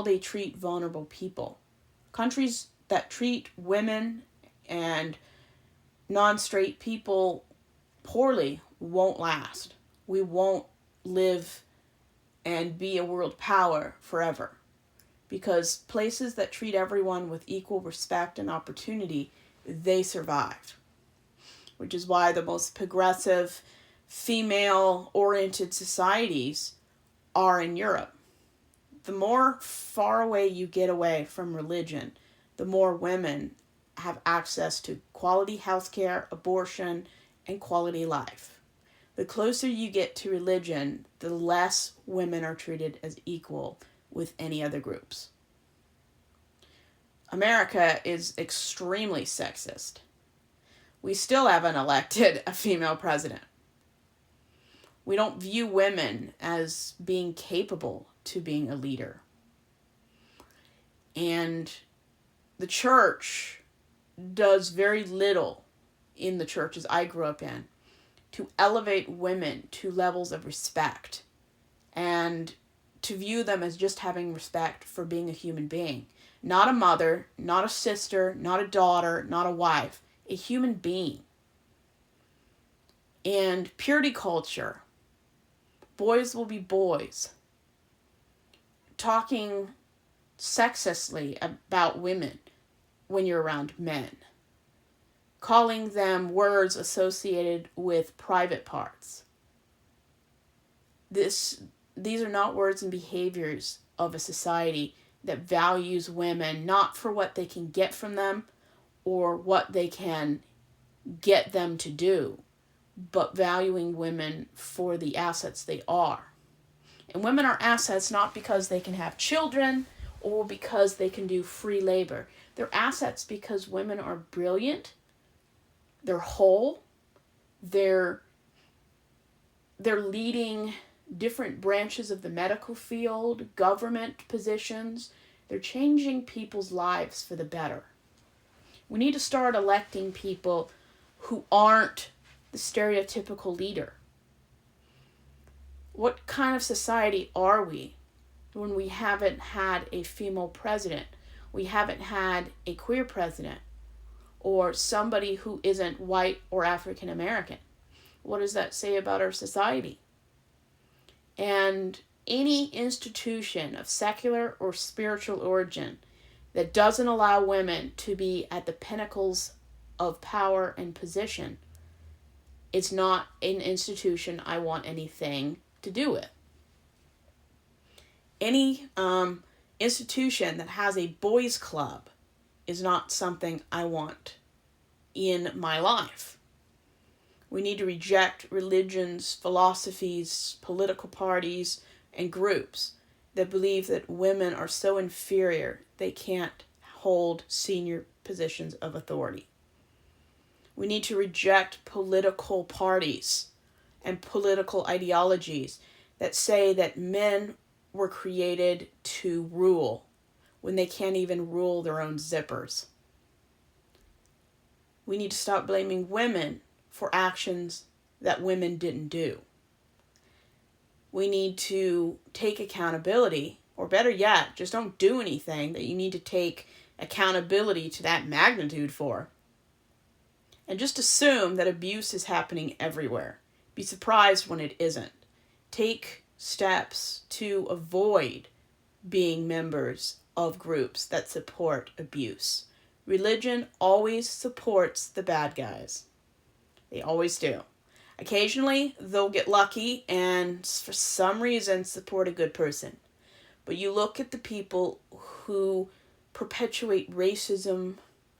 they treat vulnerable people. Countries that treat women and non-straight people poorly won't last. We won't live and be a world power forever. Because places that treat everyone with equal respect and opportunity, they survive. Which is why the most progressive, female-oriented societies are in Europe. The more far away you get away from religion, the more women have access to quality healthcare, abortion, and quality life. The closer you get to religion, the less women are treated as equal with any other groups. America is extremely sexist. We still haven't elected a female president. We don't view women as being capable to being a leader. And the church does very little in the churches I grew up in to elevate women to levels of respect and to view them as just having respect for being a human being. Not a mother, not a sister, not a daughter, not a wife, a human being. And purity culture, boys will be boys. Talking sexistly about women when you're around men. Calling them words associated with private parts. These are not words and behaviors of a society that values women not for what they can get from them or what they can get them to do, but valuing women for the assets they are. And women are assets not because they can have children or because they can do free labor. They're assets because women are brilliant, they're whole, they're leading different branches of the medical field, government positions. They're changing people's lives for the better. We need to start electing people who aren't the stereotypical leader. What kind of society are we when we haven't had a female president? We haven't had a queer president or somebody who isn't white or African American. What does that say about our society? And any institution of secular or spiritual origin that doesn't allow women to be at the pinnacles of power and position, it's not an institution I want anything to do with. Any institution that has a boys' club is not something I want in my life. We need to reject religions, philosophies, political parties, and groups that believe that women are so inferior they can't hold senior positions of authority. We need to reject political parties and political ideologies that say that men were created to rule when they can't even rule their own zippers. We need to stop blaming women for actions that women didn't do. We need to take accountability, or better yet, just don't do anything that you need to take accountability to that magnitude for. And just assume that abuse is happening everywhere. Be surprised when it isn't. Take steps to avoid being members of groups that support abuse. Religion always supports the bad guys. They always do. Occasionally, they'll get lucky and for some reason support a good person. But you look at the people who perpetuate racism,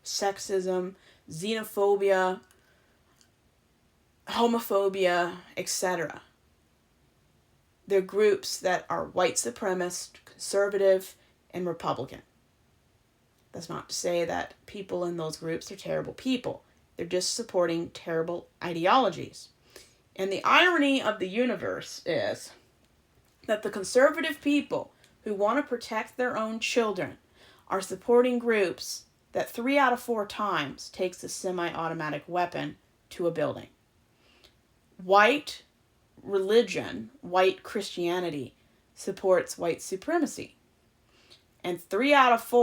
sexism, xenophobia, homophobia, etc. They're groups that are white supremacist, conservative, and Republican. That's not to say that people in those groups are terrible people. They're just supporting terrible ideologies. And the irony of the universe is that the conservative people who want to protect their own children are supporting groups that 3 out of 4 times takes a semi-automatic weapon to a building. White religion, white Christianity, supports white supremacy. And 3 out of 4